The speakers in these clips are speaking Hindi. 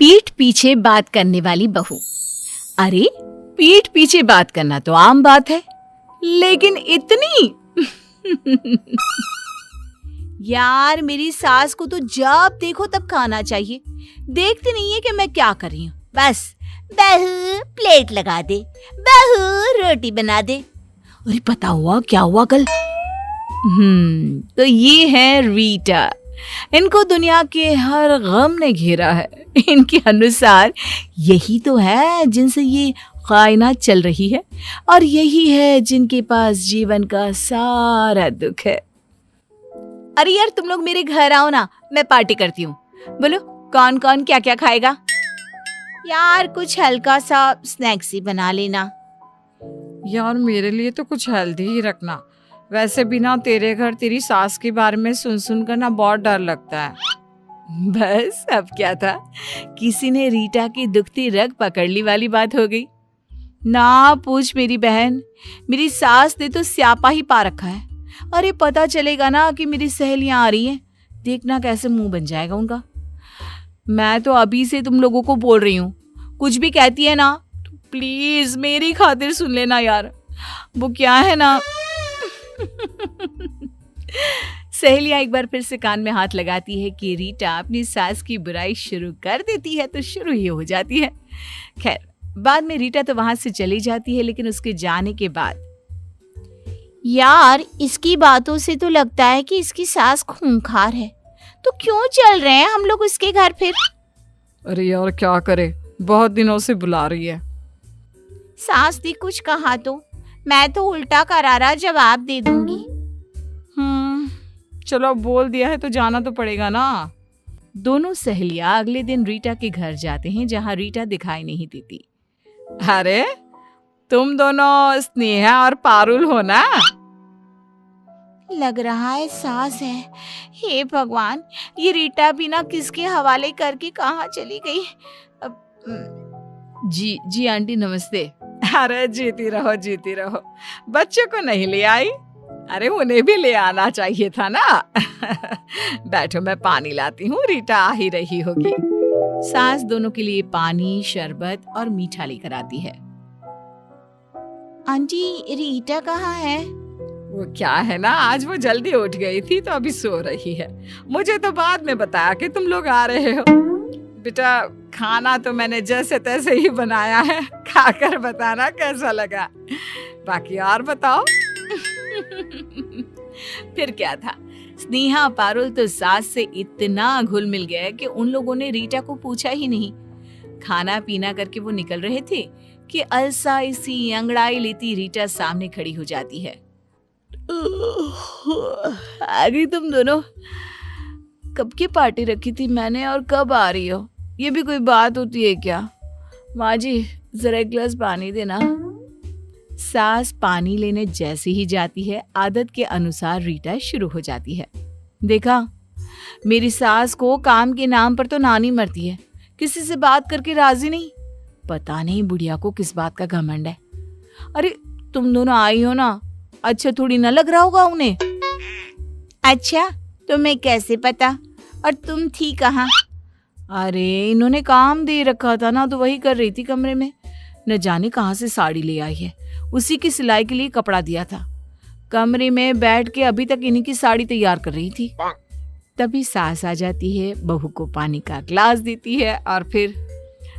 पीठ पीछे बात करने वाली बहू। अरे पीठ पीछे बात करना तो आम बात है, लेकिन इतनी यार मेरी सास को तो जब देखो तब खाना चाहिए। देखती नहीं है कि मैं क्या कर रही हूँ। बस बहू प्लेट लगा दे, बहू रोटी बना दे। अरे पता हुआ क्या हुआ कल? तो ये है रीटा। इनको दुनिया के हर गम ने घेरा है। इनके अनुसार यही तो है जिनसे ये कायनात चल रही है, और यही है जिनके पास जीवन का सारा दुख है। अरे यार तुम लोग मेरे घर आओ ना, मैं पार्टी करती हूँ। बोलो कौन कौन क्या क्या खाएगा? यार कुछ हल्का सा स्नैक्स ही बना लेना। यार मेरे लिए तो कुछ हेल्दी ही रखना। वैसे भी ना तेरे घर तेरी सास के बारे में सुन कर ना बहुत डर लगता है। बस अब क्या था, किसी ने रीटा की दुखती रग पकड़ ली वाली बात हो गई। ना पूछ मेरी बहन, मेरी सास ने तो स्यापा ही पा रखा है। अरे पता चलेगा ना कि मेरी सहेलियां आ रही हैं, देखना कैसे मुंह बन जाएगा उनका। मैं तो अभी से तुम लोगों को बोल रही हूँ, कुछ भी कहती है ना तो प्लीज मेरी खातिर सुन लेना यार। वो क्या है ना सहेलियां एक बार फिर से कान में हाथ लगाती है कि रीटा अपनी सास की बुराई शुरू कर देती है तो शुरू ही हो जाती है। खैर बाद में रीटा तो वहां से चली जाती है, लेकिन उसके जाने के बाद यार इसकी बातों से तो लगता है कि इसकी सास खूंखार है, तो क्यों चल रहे हैं हम लोग उसके घर फिर? अरे यार क्या करे, बहुत दिनों से बुला रही है। सास ने कुछ कहा तो मैं तो उल्टा करारा जवाब दे दूंगी। चलो अब बोल दिया है तो जाना तो पड़ेगा ना। दोनों सहेलियां अगले दिन रीटा के घर जाते हैं, जहां रीटा दिखाई नहीं देती। अरे तुम दोनों स्नेहा और पारुल हो ना? लग रहा है सास है। हे भगवान, ये रीटा भी ना किसके हवाले करके कहाँ चली गई? जी आंटी नमस्ते। अरे जीती रहो। बच्चे को नहीं ले आई? अरे उन्हें भी ले आना चाहिए था ना। बैठो मैं पानी लाती हूँ, रीटा आ ही रही होगी। सास दोनों के लिए पानी, शरबत और मीठा लेकर आती है। आंटी रीटा कहाँ है? वो क्या है ना, आज वो जल्दी उठ गई थी तो अभी सो रही है। मुझे तो बाद में बताया कि तुम लोग आ रहे हो। बेटा खाना तो मैंने जैसे तैसे ही बनाया है, खाकर बताना कैसा लगा। बाकी और बताओ। फिर क्या था, स्नेहा पारुल तो सास से इतना घुल मिल गए कि उन लोगों ने रीटा को पूछा ही नहीं। खाना पीना करके वो निकल रहे थे कि अलसाई सी अंगड़ाई लेती रीटा सामने खड़ी हो जाती है। आगे तुम दोनों, कब की पार्टी रखी थी मैंने और कब आ रही हो? ये भी कोई बात होती है क्या? माँ जी जरा एक गिलास पानी देना। सास पानी लेने जैसे ही जाती है, आदत के अनुसार रीटा शुरू हो जाती है। देखा, मेरी सास को काम के नाम पर तो नानी मरती है, किसी से बात करके राजी नहीं। पता नहीं बुढ़िया को किस बात का घमंड है। अरे तुम दोनों आई हो ना, अच्छा थोड़ी न लग रहा होगा उन्हें। अच्छा तुम्हें कैसे पता? और तुम थी कहाँ? अरे इन्होंने काम दे रखा था ना, तो वही कर रही थी कमरे में। न जाने कहाँ से साड़ी ले आई है, उसी की सिलाई के लिए कपड़ा दिया था। कमरे में बैठ के अभी तक इन्हीं की साड़ी तैयार कर रही थी। तभी सास आ जाती है, बहू को पानी का ग्लास देती है और फिर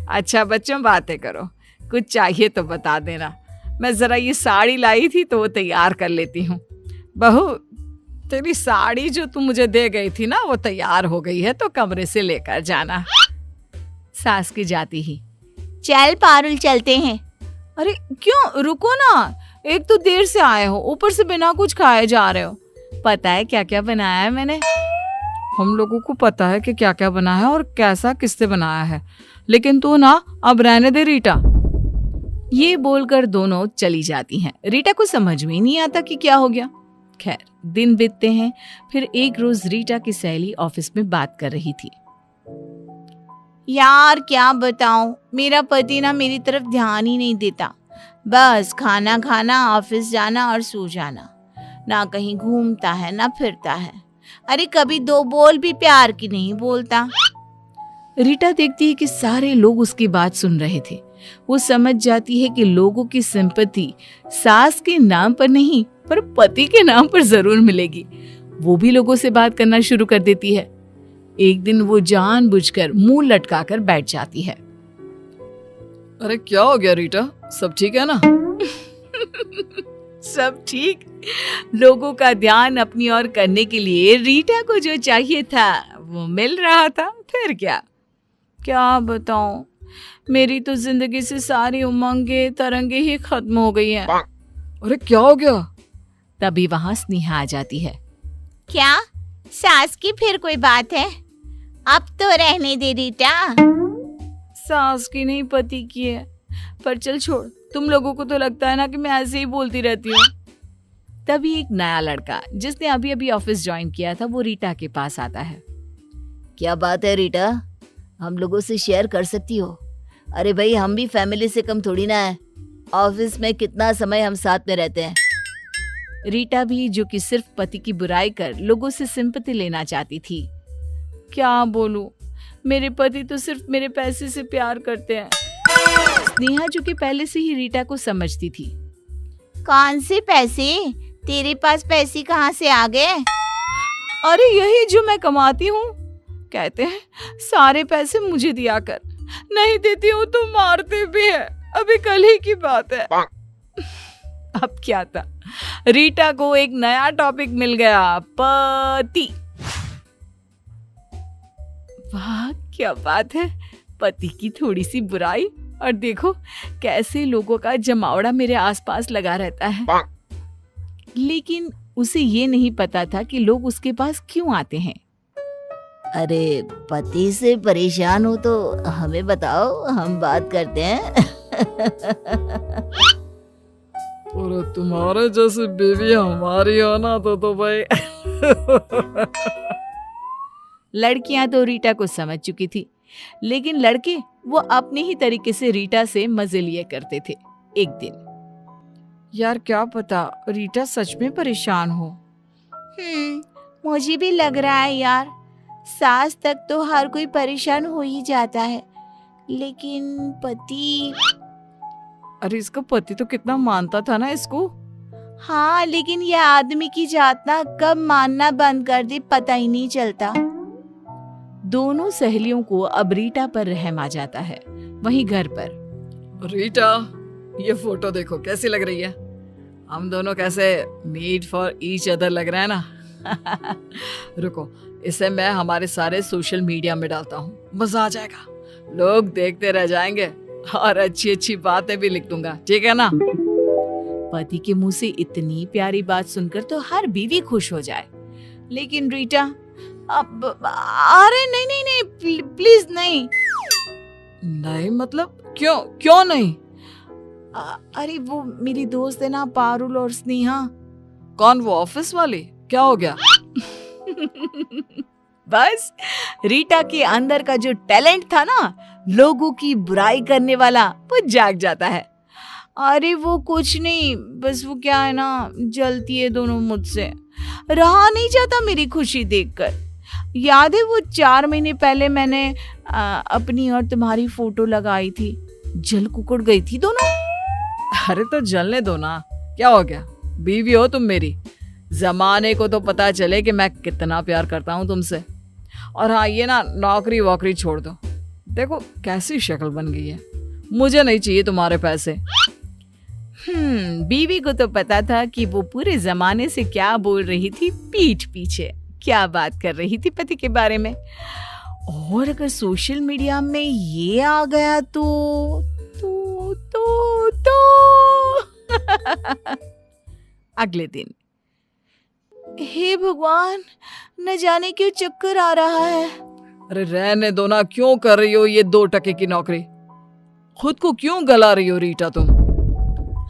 अच्छा बच्चों बातें करो, कुछ चाहिए तो बता देना। मैं जरा ये साड़ी लाई थी तो वो तैयार कर लेती हूँ। बहू तेरी साड़ी जो तुम मुझे दे गई थी ना, वो तैयार हो गई है, तो कमरे से लेकर जाना। सास की जाती ही, चल पारुल चलते हैं। अरे क्यों, रुको ना, एक तो देर से आए हो, ऊपर से बिना कुछ खाए जा रहे हो। पता है क्या क्या बनाया है मैंने? हम लोगों को पता है कि क्या क्या बना है और कैसा किससे बनाया है, लेकिन तू ना अब रहने दे रीटा। ये बोलकर दोनों चली जाती हैं। रीटा को समझ में ही नहीं आता कि क्या हो गया। खैर दिन बीतते हैं। फिर एक रोज रीटा की सहेली ऑफिस में बात कर रही थी। यार क्या बताऊं, मेरा पति ना मेरी तरफ ध्यान ही नहीं देता। बस खाना खाना, ऑफिस जाना और सो जाना। ना कहीं घूमता है ना फिरता है। अरे कभी दो बोल भी प्यार की नहीं बोलता। रीटा देखती है कि सारे लोग उसकी बात सुन रहे थे। वो समझ जाती है कि लोगों की सिंपैथी सास के नाम पर नहीं पर पति के नाम पर जरूर मिलेगी। वो भी लोगों से बात करना शुरू कर देती है। एक दिन वो जानबूझकर मुंह लटकाकर बैठ जाती है। अरे क्या हो गया रीटा, सब ठीक है ना? सब ठीक। लोगों का ध्यान अपनी ओर करने के लिए रीटा को जो चाहिए था वो मिल रहा था। फिर क्या बताऊं, मेरी तो जिंदगी से सारी उमंगे तरंगे ही खत्म हो गई हैं। अरे क्या हो गया? तभी वहां स्नेहा आ जाती है। क्या सास की फिर कोई बात है? अब तो रहने दे रीटा। सास की नहीं पति की है। पर चल छोड़, तुम लोगों को तो लगता है ना कि मैं ऐसे ही बोलती रहती हूँ। तभी एक नया लड़का जिसने अभी अभी ऑफिस ज्वाइन किया था वो रीटा के पास आता है। क्या बात है रीटा, हम लोगों से शेयर कर सकती हो? अरे भाई, हम भी फैमिली से कम थोड़ी ना है। ऑफिस में कितना समय हम साथ में रहते हैं। रीटा भी, जो कि सिर्फ पति की बुराई कर लोगों से सिंपैथी लेना चाहती थी। क्या बोलूं, मेरे पति तो सिर्फ मेरे पैसे से प्यार करते हैं। स्नेहा, जो कि पहले से ही रीटा को समझती थी। कौन से पैसे? तेरे पास पैसे कहाँ से आ गए? अरे यही जो मैं कमाती हूँ। कहते हैं सारे पैसे मुझे दिया कर, नहीं देती हूँ तो मारते भी है। अभी कल ही की बात है। अब क्या था, रीटा को एक नया टॉपिक मिल गया, पति। वाह क्या बात है, पति की थोड़ी सी बुराई और देखो कैसे लोगों का जमावड़ा मेरे आसपास लगा रहता है। लेकिन उसे ये नहीं पता था कि लोग उसके पास क्यों आते हैं। अरे पति से परेशान हो तो हमें बताओ, हम बात करते हैं। और तुम्हारे जैसी बीवी हमारी हो ना तो भाई। लड़कियां तो रीटा को समझ चुकी थी, लेकिन लड़के वो अपने ही तरीके से रीटा से मजे लिए करते थे। एक दिन, यार क्या पता रीटा सच में परेशान हो। मुझे भी लग रहा है यार, सास तक तो हर कोई परेशान हो ही जाता है, लेकिन पति। अरे इसका पति तो कितना मानता था ना इसको। हाँ, लेकिन यह आदमी की जात ना कब मानना बंद कर दे पता ही नहीं चलता। दोनों सहेलियों को अब रीटा पर रहम आ जाता है। वहीं घर पर, रीटा ये फोटो देखो कैसी लग रही है। हम दोनों कैसे मेड फॉर ईच अदर लग रहे हैं ना। रुको, इसे मैं हमारे सारे सोशल मीडिया में डालता हूँ, मजा आ जाएगा। लोग देखते रह जाएंगे और अच्छी अच्छी बातें भी लिख दूंगा, ठीक है ना? पति के मुंह से इतनी प्यारी बात सुनकर तो हर बीवी खुश हो जाए, लेकिन रीटा अब, अरे नहीं नहीं नहीं, प्लीज नहीं। नहीं मतलब क्यों नहीं? अरे वो मेरी दोस्त है ना, पारुल और स्नेहा। कौन, वो ऑफिस वाली? क्या हो गया? बस रीटा के अंदर का जो टैलेंट था ना लोगों की बुराई करने वाला, वो जाग जाता है। अरे वो कुछ नहीं, बस वो क्या है ना, जलती है दोनों मुझसे। रहा नहीं जाता मेरी खुशी देखकर। याद है वो 4 महीने पहले मैंने अपनी और तुम्हारी फोटो लगाई थी, जल कुकड़ गई थी दोनों। अरे तो जलने दो ना, क्या हो गया? बीवी हो तुम मेरी, जमाने को तो पता चले कि मैं कितना प्यार करता हूँ तुमसे। और हाँ, ये ना नौकरी वोकरी छोड़ दो। देखो कैसी शक्ल बन गई है, मुझे नहीं चाहिए तुम्हारे पैसे। बीवी को तो पता था कि वो पूरे जमाने से क्या बोल रही थी, पीठ पीछे क्या बात कर रही थी पति के बारे में। और अगर सोशल मीडिया में ये आ गया तो अगले दिन, हे भगवान, न जाने क्यों चक्कर आ रहा है। अरे रहने दो ना, क्यों कर रही हो ये 2 टके की नौकरी? खुद को क्यों गला रही हो रीटा तुम?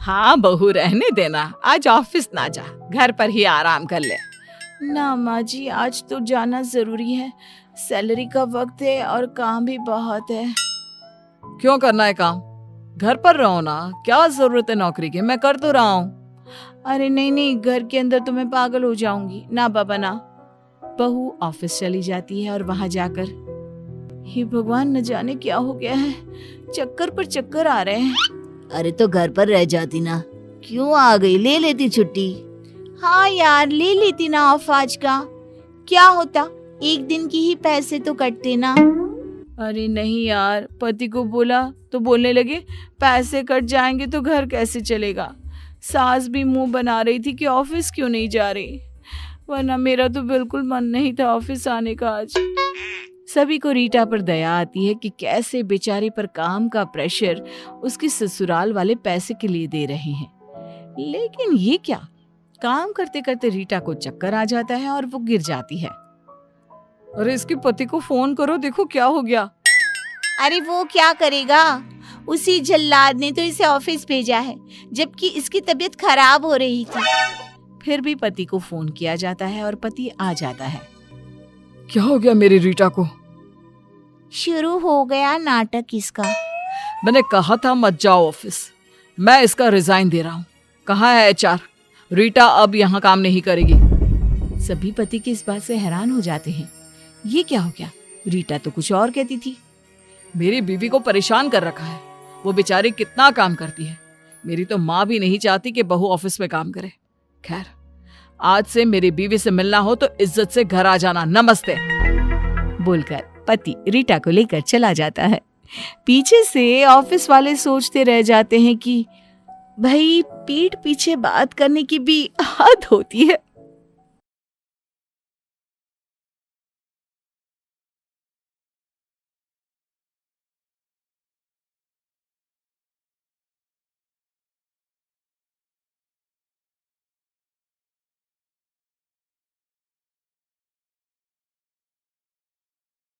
हाँ बहू, रहने देना, आज ऑफिस ना जा, घर पर ही आराम कर ले। ना माँ जी, आज तो जाना जरूरी है, सैलरी का वक्त है और काम भी बहुत है। क्यों करना है काम? घर पर रहो ना, क्या जरूरत है नौकरी की, मैं कर तो रहा हूँ। अरे नहीं नहीं, घर के अंदर तो मैं पागल हो जाऊंगी। ना बाबा ना। बहू ऑफिस चली जाती है और वहां जाकर, हे भगवान, न जाने क्या हो गया है, चक्कर पर चक्कर आ रहे हैं। अरे तो घर पर रह जाती ना, क्यों आ गई? ले लेती छुट्टी। हाँ यार, ले लेती ना ऑफ आज का, क्या होता, एक दिन की ही पैसे तो कटते ना। अरे नहीं यार, पति को बोला तो बोलने लगे पैसे कट जाएंगे तो घर कैसे चलेगा। सास भी मुंह बना रही थी कि ऑफिस क्यों नहीं जा रही, वरना मेरा तो बिल्कुल मन नहीं था ऑफिस आने का आज। सभी को रीटा पर दया आती है कि कैसे बेचारे पर काम का प्रेशर उसके ससुराल वाले पैसे के लिए दे रहे हैं। लेकिन ये क्या, काम करते करते रीटा को चक्कर आ जाता है और वो गिर जाती है। अरे इसके पति को फोन करो, देखो क्या हो गया। अरे वो क्या करेगा, उसी जल्लाद ने तो इसे ऑफिस भेजा है, जबकि इसकी तबीयत खराब हो रही थी। फिर भी पति को फोन किया जाता है और पति आ जाता है। क्या हो गया मेरी रीटा को? शुरू हो गया नाटक इसका। मैंने कहा था मत जाओ ऑफिस, मैं इसका रिजाइन दे रहा हूँ। कहाँ है HR? रीटा अब यहाँ काम नहीं करेगी। सभी पति की इस बात से हैरान हो जाते हैं। ये क्या हो गया, रीटा तो कुछ और कहती थी। मेरी बीवी को परेशान कर रखा है, वो बेचारी कितना काम करती है। मेरी तो माँ भी नहीं चाहती कि बहू ऑफिस में काम करे। खैर, आज से मेरी बीवी से मिलना हो तो इज्जत से घर आ जाना। नमस्ते बोलकर पति रीटा को लेकर चला जाता है। पीछे से ऑफिस वाले सोचते रह जाते हैं कि भाई, पीठ पीछे बात करने की भी हद होती है।